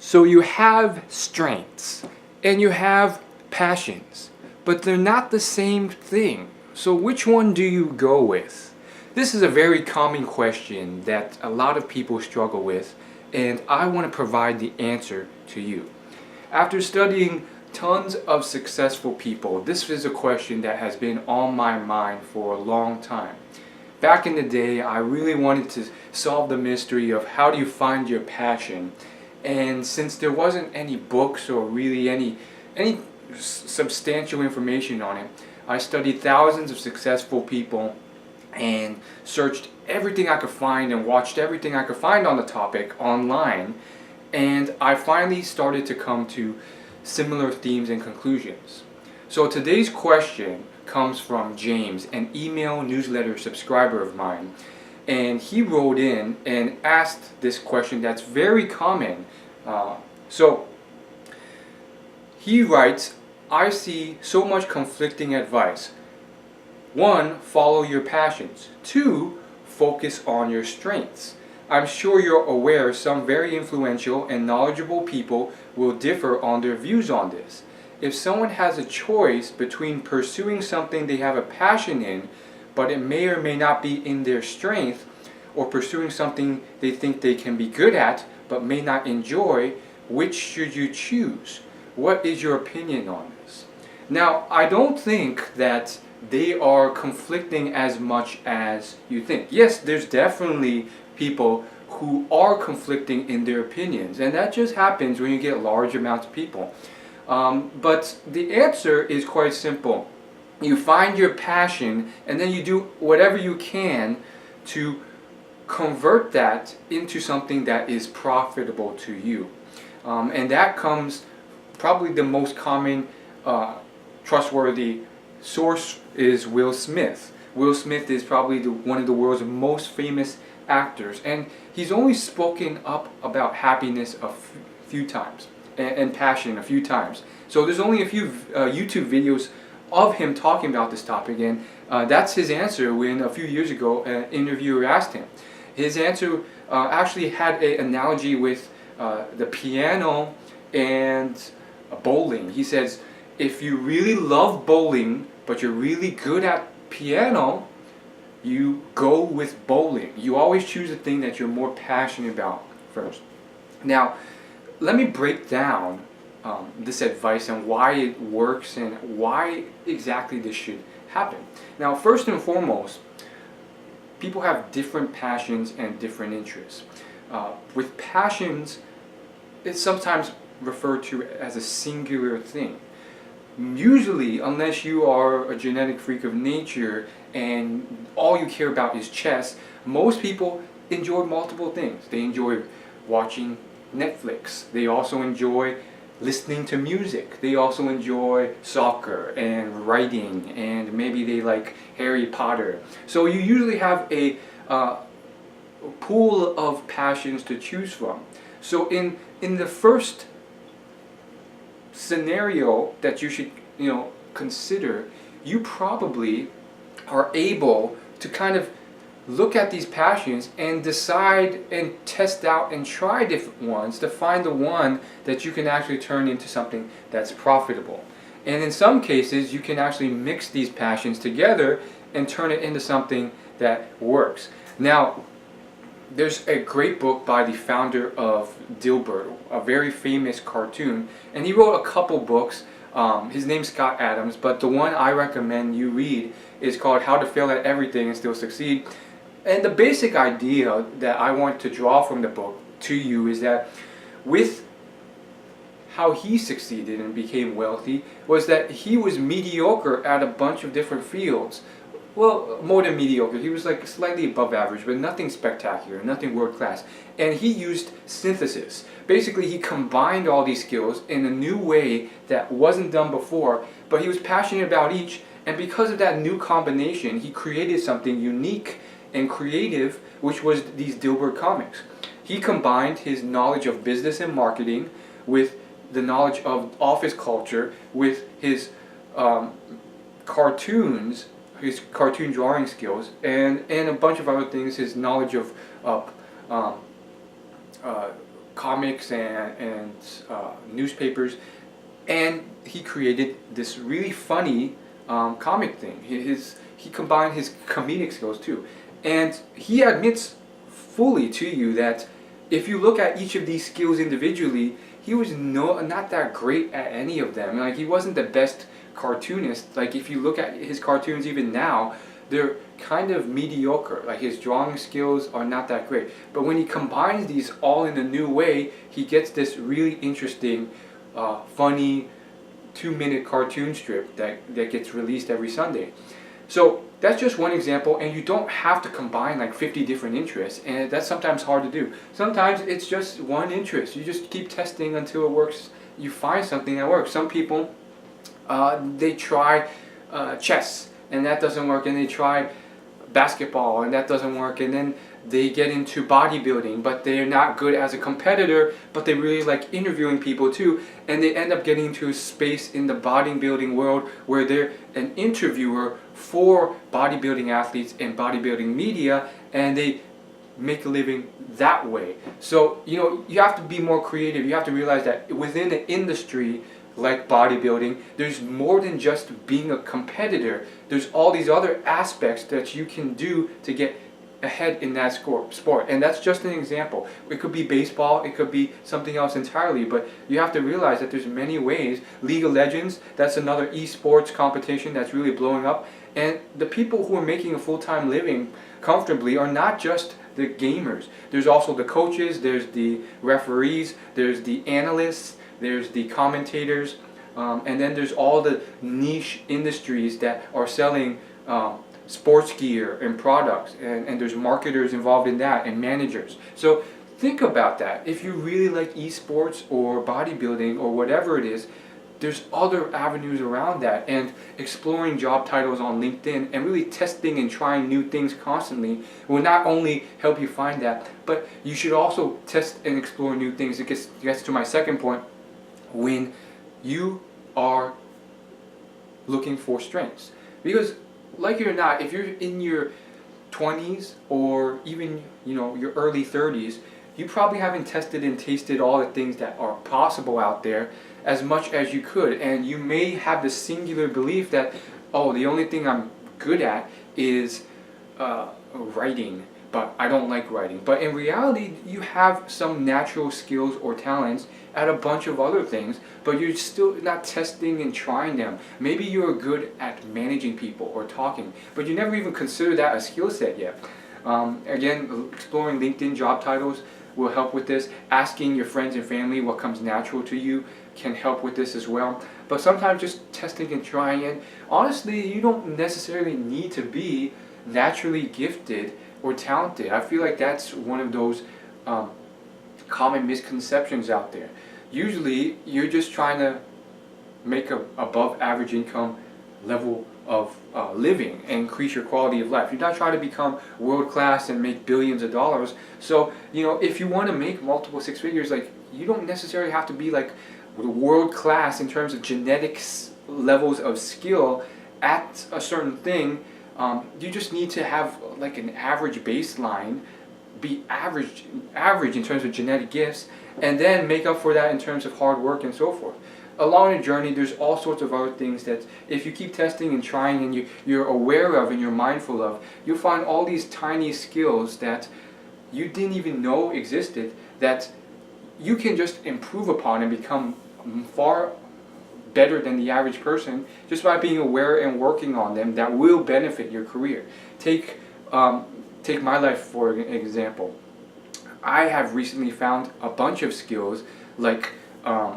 So you have strengths and you have passions, but they're not the same thing. So which one do you go with? This is a very common question that a lot of people struggle with, and I want to provide the answer to you. After studying tons of successful people, this is a question that has been on my mind for a long time. Back in the day, I really wanted to solve the mystery of how do you find your passion. And since there wasn't any books or really any substantial information on it, I studied thousands of successful people and searched everything I could find and watched everything I could find on the topic online, and I finally started to come to similar themes and conclusions. So today's question comes from James, an email newsletter subscriber of mine. And he wrote in and asked this question that's very common. So he writes, I see so much conflicting advice. 1, follow your passions. 2, focus on your strengths. I'm sure you're aware some very influential and knowledgeable people will differ on their views on this. If someone has a choice between pursuing something they have a passion in, but it may or may not be in their strength, or pursuing something they think they can be good at but may not enjoy, which should you choose? What is your opinion on this? Now, I don't think that they are conflicting as much as you think. Yes, there's definitely people who are conflicting in their opinions, and that just happens when you get large amounts of people. But the answer is quite simple. You find your passion and then you do whatever you can to convert that into something that is profitable to you. And that comes, probably the most common trustworthy source is Will Smith. Will Smith is probably one of the world's most famous actors, and he's only spoken up about happiness a few times and passion a few times. So there's only a few YouTube videos of him talking about this topic, and that's his answer when a few years ago an interviewer asked him. His answer actually had an analogy with the piano and bowling. He says, if you really love bowling but you're really good at piano, you go with bowling. You always choose the thing that you're more passionate about first. Now, let me break down this advice and why it works and why exactly this should happen. Now, first and foremost, people have different passions and different interests. With passions, it's sometimes referred to as a singular thing. Usually, unless you are a genetic freak of nature and all you care about is chess, most people enjoy multiple things. They enjoy watching Netflix. They also enjoy listening to music. They also enjoy soccer and writing, and maybe they like Harry Potter. So you usually have a pool of passions to choose from. So in the first scenario that you should consider, you probably are able to kind of look at these passions and decide and test out and try different ones to find the one that you can actually turn into something that's profitable. And in some cases, you can actually mix these passions together and turn it into something that works. Now, there's a great book by the founder of Dilbert, a very famous cartoon, and he wrote a couple books. His name's Scott Adams, but the one I recommend you read is called How to Fail at Everything and Still Succeed. And the basic idea that I want to draw from the book to you is that with how he succeeded and became wealthy was that he was mediocre at a bunch of different fields. Well, more than mediocre. He was like slightly above average, but nothing spectacular, nothing world class. And he used synthesis. Basically, he combined all these skills in a new way that wasn't done before, but he was passionate about each, and because of that new combination, he created something unique and creative, which was these Dilbert comics. He combined his knowledge of business and marketing with the knowledge of office culture, with his cartoons, his cartoon drawing skills, and a bunch of other things, his knowledge of comics and newspapers, and he created this really funny comic thing. He combined his comedic skills too, and he admits fully to you that if you look at each of these skills individually, he was not that great at any of them. Like, he wasn't the best cartoonist. Like, if you look at his cartoons even now, they're kind of mediocre. Like, his drawing skills are not that great. But when he combines these all in a new way, he gets this really interesting, funny 2-minute cartoon strip that gets released every Sunday. So that's just one example, and you don't have to combine like 50 different interests, and that's sometimes hard to do. Sometimes it's just one interest. You just keep testing until it works. You find something that works. Some people, they try chess, and that doesn't work, and they try basketball, and that doesn't work, and then they get into bodybuilding, but they're not good as a competitor, but they really like interviewing people too, and they end up getting into a space in the bodybuilding world where they're an interviewer for bodybuilding athletes and bodybuilding media, and they make a living that way. So, you have to be more creative. You have to realize that within an industry like bodybuilding, there's more than just being a competitor. There's all these other aspects that you can do to get ahead in that sport, and that's just an example. It could be baseball, it could be something else entirely, but you have to realize that there's many ways. League of Legends, that's another esports competition that's really blowing up, and the people who are making a full-time living comfortably are not just the gamers. There's also the coaches, there's the referees, there's the analysts, there's the commentators, and then there's all the niche industries that are selling sports gear and products, and there's marketers involved in that, and managers. So think about that. If you really like esports or bodybuilding or whatever it is, there's other avenues around that, and exploring job titles on LinkedIn and really testing and trying new things constantly will not only help you find that, but you should also test and explore new things. It gets to my second point. When you are looking for strengths, because like it or not, if you're in your 20s or even your early 30s, you probably haven't tested and tasted all the things that are possible out there as much as you could, and you may have the singular belief that, oh, the only thing I'm good at is writing, but I don't like writing. But in reality, you have some natural skills or talents at a bunch of other things, but you're still not testing and trying them. Maybe you're good at managing people or talking, but you never even consider that a skill set yet. Again, exploring LinkedIn job titles will help with this. Asking your friends and family what comes natural to you can help with this as well. But sometimes just testing and trying, and honestly, you don't necessarily need to be naturally gifted or talented. I feel like that's one of those common misconceptions out there. Usually, you're just trying to make a above average income level of living and increase your quality of life. You're not trying to become world class and make billions of dollars. So, if you want to make multiple six figures, like, you don't necessarily have to be like world class in terms of genetics levels of skill at a certain thing. You just need to have like an average baseline, be average in terms of genetic gifts, and then make up for that in terms of hard work and so forth. Along the journey, there's all sorts of other things that if you keep testing and trying and you're aware of and you're mindful of, you'll find all these tiny skills that you didn't even know existed that you can just improve upon and become far better than the average person just by being aware and working on them, that will benefit your career. Take my life for an example. I have recently found a bunch of skills like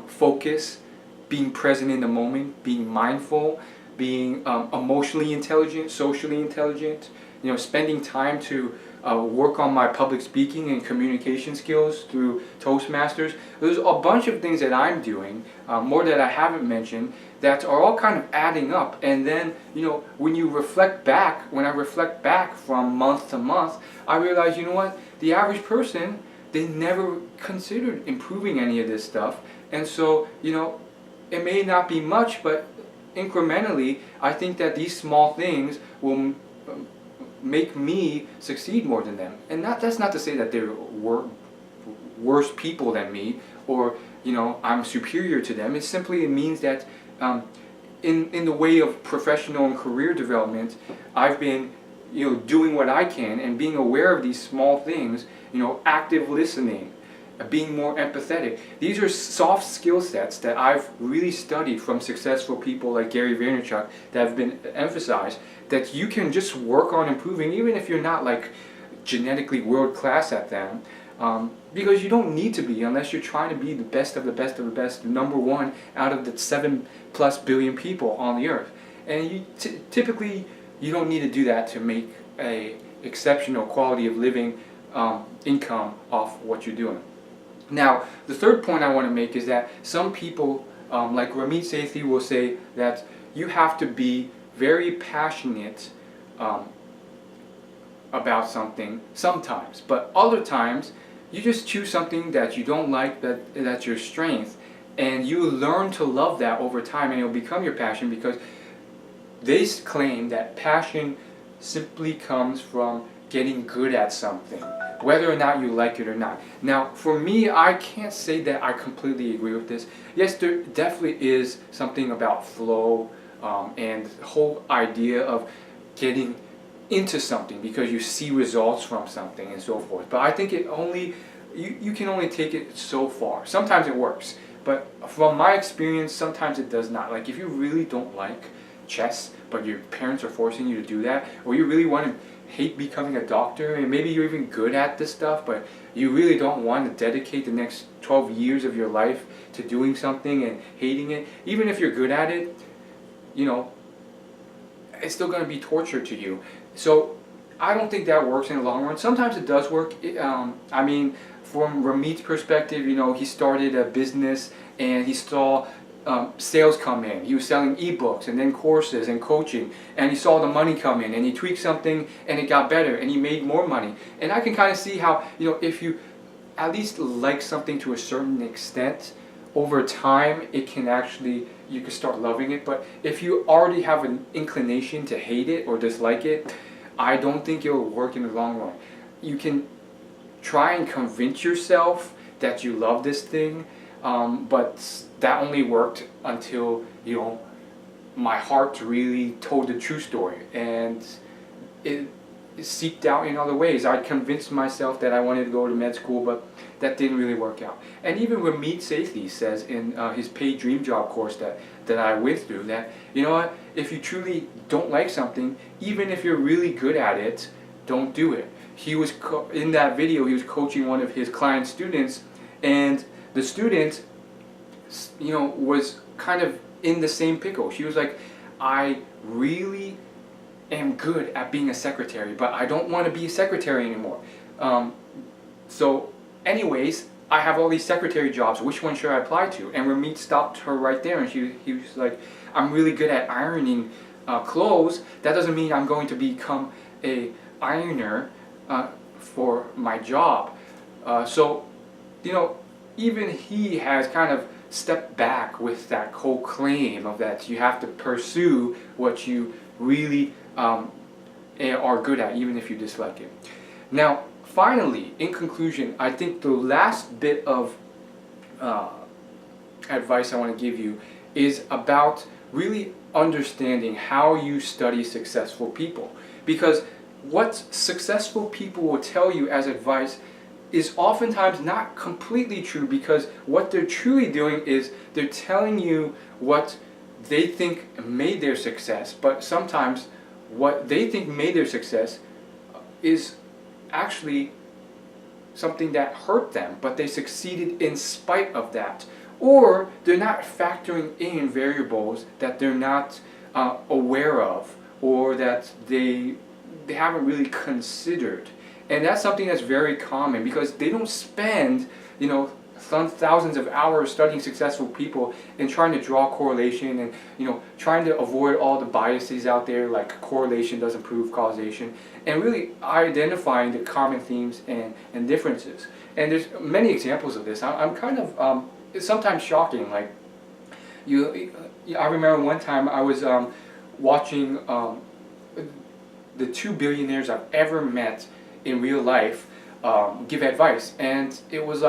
focus, being present in the moment, being mindful, being emotionally intelligent, socially intelligent, spending time to work on my public speaking and communication skills through Toastmasters. There's a bunch of things that I'm doing, more that I haven't mentioned, that are all kind of adding up. And then, when I reflect back from month to month, I realize, what? The average person, they never considered improving any of this stuff. And so, it may not be much, but incrementally, I think that these small things will make me succeed more than them. And that's not to say that they're worse people than me, or I'm superior to them. It means that in the way of professional and career development, I've been doing what I can and being aware of these small things, active listening, being more empathetic. These are soft skill sets that I've really studied from successful people like Gary Vaynerchuk that have been emphasized, that you can just work on improving even if you're not like genetically world class at them, because you don't need to be unless you're trying to be the best of the best of the best, number one out of the 7+ billion people on the earth. And you typically you don't need to do that to make a exceptional quality of living, income off what you're doing. Now, the third point I want to make is that some people, like Ramit Sethi, will say that you have to be very passionate about something sometimes, but other times you just choose something that you don't like, that's your strength, and you learn to love that over time, and it'll become your passion, because they claim that passion simply comes from getting good at something, whether or not you like it or not. Now, for me, I can't say that I completely agree with this. Yes, there definitely is something about flow, and the whole idea of getting into something because you see results from something and so forth. But I think you can only take it so far. Sometimes it works, but from my experience, sometimes it does not. Like if you really don't like chess, but your parents are forcing you to do that, or you really want to hate becoming a doctor, and maybe you're even good at this stuff, but you really don't want to dedicate the next 12 years of your life to doing something and hating it, even if you're good at it, it's still going to be torture to you. So I don't think that works in the long run. Sometimes it does work. I mean, from Ramit's perspective, he started a business and he saw sales come in. He was selling ebooks and then courses and coaching, and he saw the money come in, and he tweaked something and it got better and he made more money. And I can kind of see how, if you at least like something to a certain extent, over time it can actually, you can start loving it. But if you already have an inclination to hate it or dislike it, I don't think it will work in the long run. You can try and convince yourself that you love this thing, but that only worked until my heart really told the true story, and it seeped out in other ways. I convinced myself that I wanted to go to med school, but that didn't really work out. And even Ramit Sethi says in his paid dream job course that I went through, that if you truly don't like something, even if you're really good at it, don't do it. He was in that video, he was coaching one of his client students, and the student was kind of in the same pickle. She was like, I really am good at being a secretary, but I don't want to be a secretary anymore. So anyways, I have all these secretary jobs, which one should I apply to? And Ramit stopped her right there, and he was like, I'm really good at ironing clothes. That doesn't mean I'm going to become a ironer for my job. So even he has kind of stepped back with that whole claim of that you have to pursue what you really are good at, even if you dislike it. Now, finally, in conclusion, I think the last bit of advice I want to give you is about really understanding how you study successful people. Because what successful people will tell you as advice is oftentimes not completely true, because what they're truly doing is they're telling you what they think made their success, but sometimes what they think made their success is actually something that hurt them, but they succeeded in spite of that. Or they're not factoring in variables that they're not aware of, or that they haven't really considered. And that's something that's very common, because they don't spend thousands of hours studying successful people and trying to draw correlation, and trying to avoid all the biases out there, like correlation doesn't prove causation, and really identifying the common themes and differences. And there's many examples of this. I'm kind of it's sometimes shocking. Like I remember one time I was watching the two billionaires I've ever met in real life give advice, and it was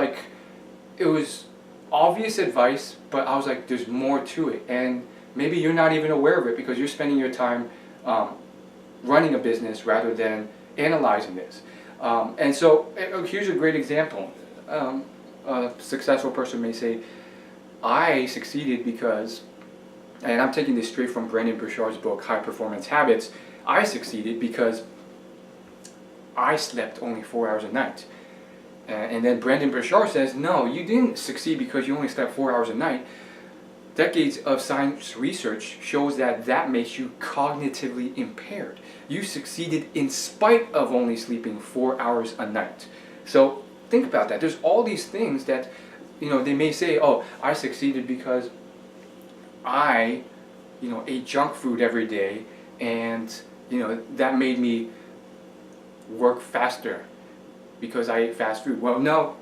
obvious advice, but I was like, there's more to it, and maybe you're not even aware of it because you're spending your time running a business rather than analyzing this. And so here's a great example. A successful person may say, I succeeded because, and I'm taking this straight from Brendon Burchard's book, High Performance Habits, I succeeded because I slept only 4 hours a night. And then Brendon Burchard says, no, you didn't succeed because you only slept 4 hours a night. Decades of science research shows that that makes you cognitively impaired. You succeeded in spite of only sleeping 4 hours a night. So think about that. There's all these things that, they may say, oh, I succeeded because I, ate junk food every day, and, that made me work faster because I ate fast food. Well, no.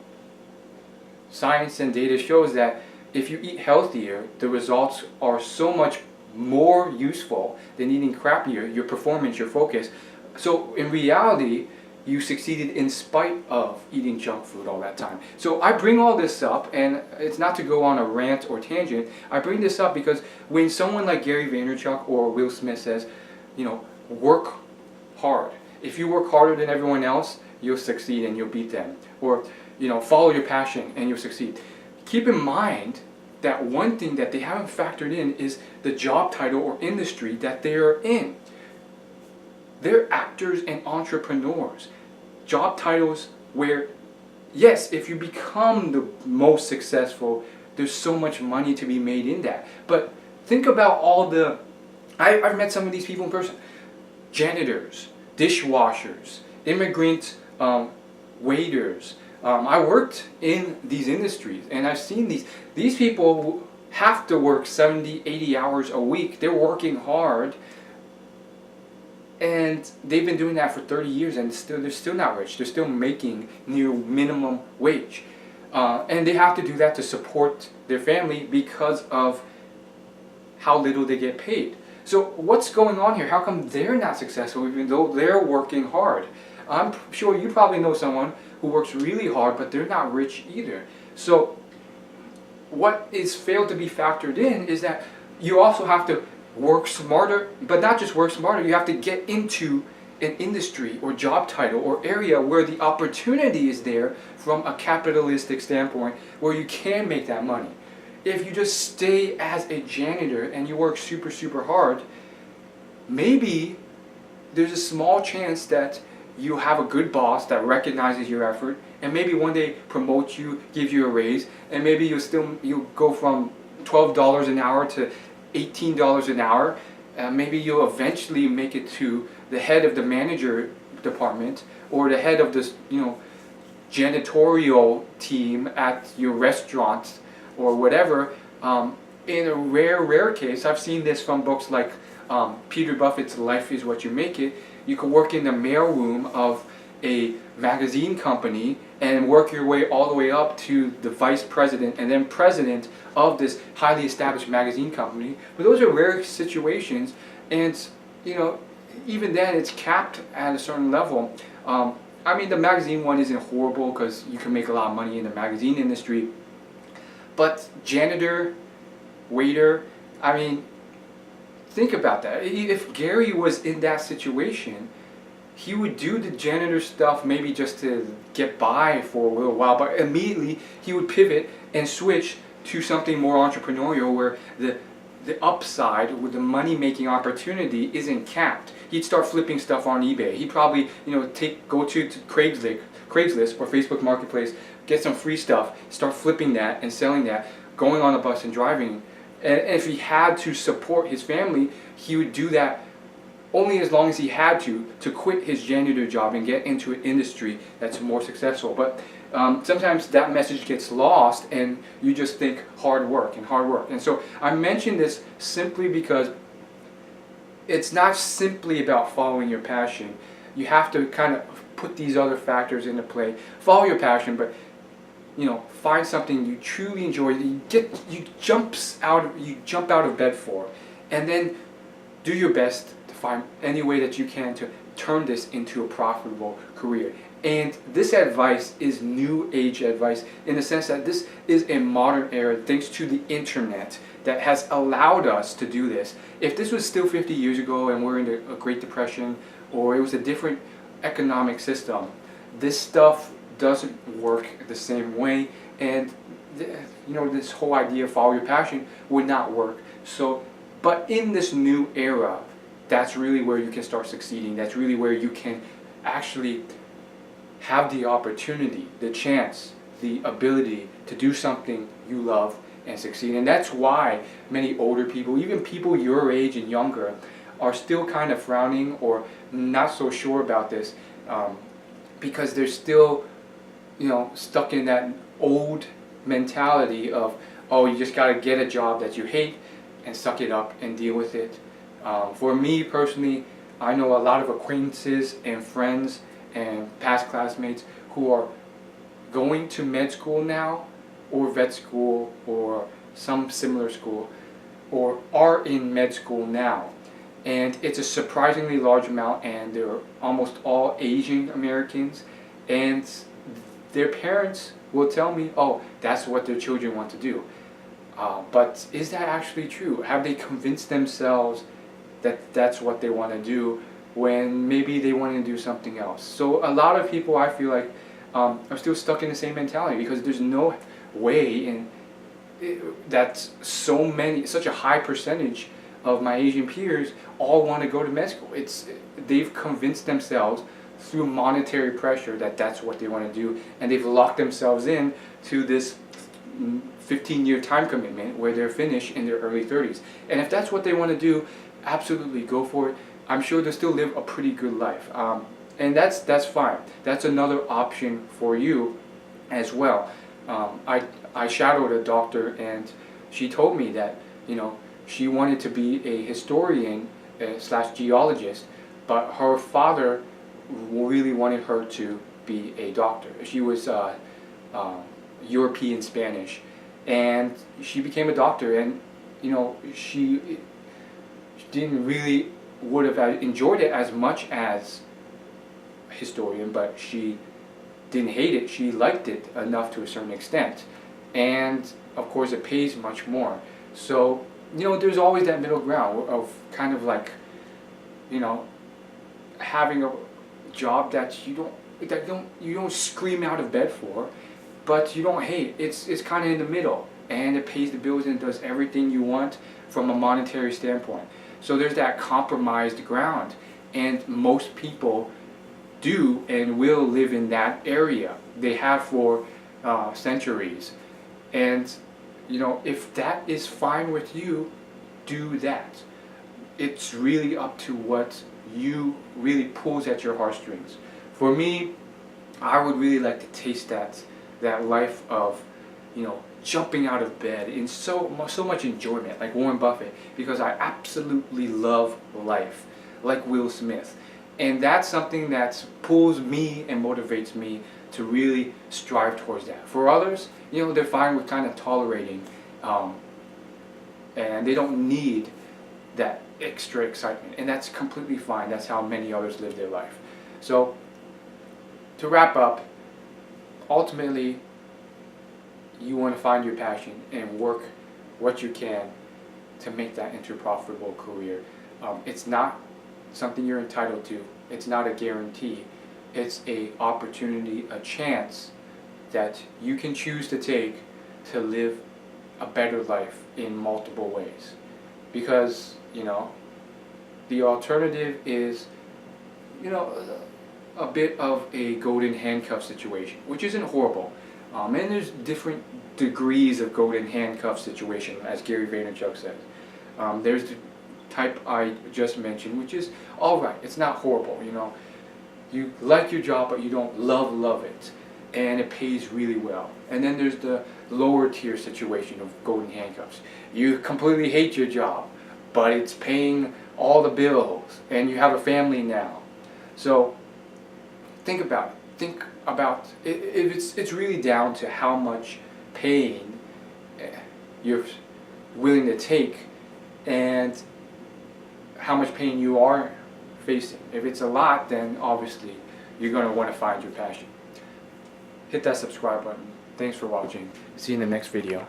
Science and data shows that if you eat healthier, the results are so much more useful than eating crappier, your performance, your focus. So in reality, you succeeded in spite of eating junk food all that time. So I bring all this up, and it's not to go on a rant or tangent. I bring this up because when someone like Gary Vaynerchuk or Will Smith says, work hard. If you work harder than everyone else, you'll succeed and you'll beat them. Or, follow your passion and you'll succeed. Keep in mind that one thing that they haven't factored in is the job title or industry that they are in. They're actors and entrepreneurs. Job titles where, yes, if you become the most successful, there's so much money to be made in that. But think about all the, I've met some of these people in person. Janitors, dishwashers, immigrant waiters. I worked in these industries, and I've seen these people have to work 70, 80 hours a week. They're working hard, and they've been doing that for 30 years, and they're still not rich. They're still making near minimum wage. And they have to do that to support their family because of how little they get paid. So what's going on here? How come they're not successful even though they're working hard? I'm sure you probably know someone who works really hard, but they're not rich either. So what is failed to be factored in is that you also have to work smarter, but not just work smarter, you have to get into an industry or job title or area where the opportunity is there from a capitalistic standpoint where you can make that money. If you just stay as a janitor and you work super, super hard, maybe there's a small chance that you have a good boss that recognizes your effort, and maybe one day promotes you, gives you a raise, and maybe you'll go from $12 an hour to $18 an hour. Maybe you'll eventually make it to the head of the manager department or the head of this, janitorial team at your restaurant or whatever. In a rare case, I've seen this from books like Peter Buffett's Life is What You Make It. You could work in the mailroom of a magazine company and work your way all the way up to the vice president and then president of this highly established magazine company. But those are rare situations, and even then it's capped at a certain level. The magazine one isn't horrible because you can make a lot of money in the magazine industry. But janitor, waiter, think about that. If Gary was in that situation, he would do the janitor stuff maybe just to get by for a little while, but immediately he would pivot and switch to something more entrepreneurial where the upside with the money-making opportunity isn't capped. He'd start flipping stuff on eBay. He'd probably go to Craigslist or Facebook Marketplace, get some free stuff, start flipping that and selling that, going on a bus and driving. And if he had to support his family, he would do that only as long as he had to quit his janitor job and get into an industry that's more successful. But sometimes that message gets lost and you just think hard work. And so I mention this simply because it's not simply about following your passion. You have to kind of put these other factors into play. Follow your passion, but find something you truly enjoy, that you jump out of bed for, and then do your best to find any way that you can to turn this into a profitable career. And this advice is new age advice in the sense that this is a modern era thanks to the internet that has allowed us to do this. If this was still 50 years ago and we're in a Great Depression, or it was a different economic system, this stuff doesn't work the same way, and this whole idea of follow your passion would not work. So, but in this new era, that's really where you can start succeeding. That's really where you can actually have the opportunity, the chance, the ability to do something you love and succeed. And that's why many older people, even people your age and younger, are still kind of frowning or not so sure about this, because they're still, stuck in that old mentality of, oh, you just got to get a job that you hate and suck it up and deal with it. For me personally, I know a lot of acquaintances and friends and past classmates who are going to med school now, or vet school, or some similar school, or are in med school now. And it's a surprisingly large amount, and they're almost all Asian Americans, and their parents will tell me, oh, that's what their children want to do. But is that actually true? Have they convinced themselves that that's what they want to do when maybe they want to do something else? So a lot of people, I feel like, are still stuck in the same mentality, because there's no way that such a high percentage of my Asian peers all want to go to med school. They've convinced themselves through monetary pressure that that's what they want to do, and they've locked themselves in to this 15-year time commitment where they're finished in their early 30s. And if that's what they want to do, absolutely go for it. I'm sure they'll still live a pretty good life, and that's fine. That's another option for you as well. I shadowed a doctor, and she told me that she wanted to be a historian / geologist, but her father really wanted her to be a doctor. She was European Spanish, and she became a doctor, and she didn't really would have enjoyed it as much as historian, but she didn't hate it. She liked it enough to a certain extent, and of course it pays much more. So there's always that middle ground of kind of like having a job that you don't scream out of bed for, but you don't hate. It's kind of in the middle, and it pays the bills and does everything you want from a monetary standpoint. So there's that compromised ground, and most people do and will live in that area. They have for centuries, and if that is fine with you, do that. It's really up to what you really pulls at your heartstrings. For me, I would really like to taste that life of jumping out of bed in so much enjoyment, like Warren Buffett, because I absolutely love life, like Will Smith. And that's something that pulls me and motivates me to really strive towards that. For others, they're fine with kind of tolerating, and they don't need that extra excitement, and that's completely fine. That's how many others live their life. So, to wrap up, ultimately, you want to find your passion and work what you can to make that into a profitable career. It's not something you're entitled to. It's not a guarantee. It's a opportunity, a chance that you can choose to take to live a better life in multiple ways. Because, the alternative is, a bit of a golden handcuff situation, which isn't horrible. And there's different degrees of golden handcuff situation, as Gary Vaynerchuk says. There's the type I just mentioned, which is alright, it's not horrible, You like your job, but you don't love it, and it pays really well. And then there's the lower tier situation of golden handcuffs. You completely hate your job, but it's paying all the bills, and you have a family now. So think about it. It's really down to how much pain you're willing to take, and how much pain you are facing. If it's a lot, then obviously you're going to want to find your passion. Hit that subscribe button. Thanks for watching. See you in the next video.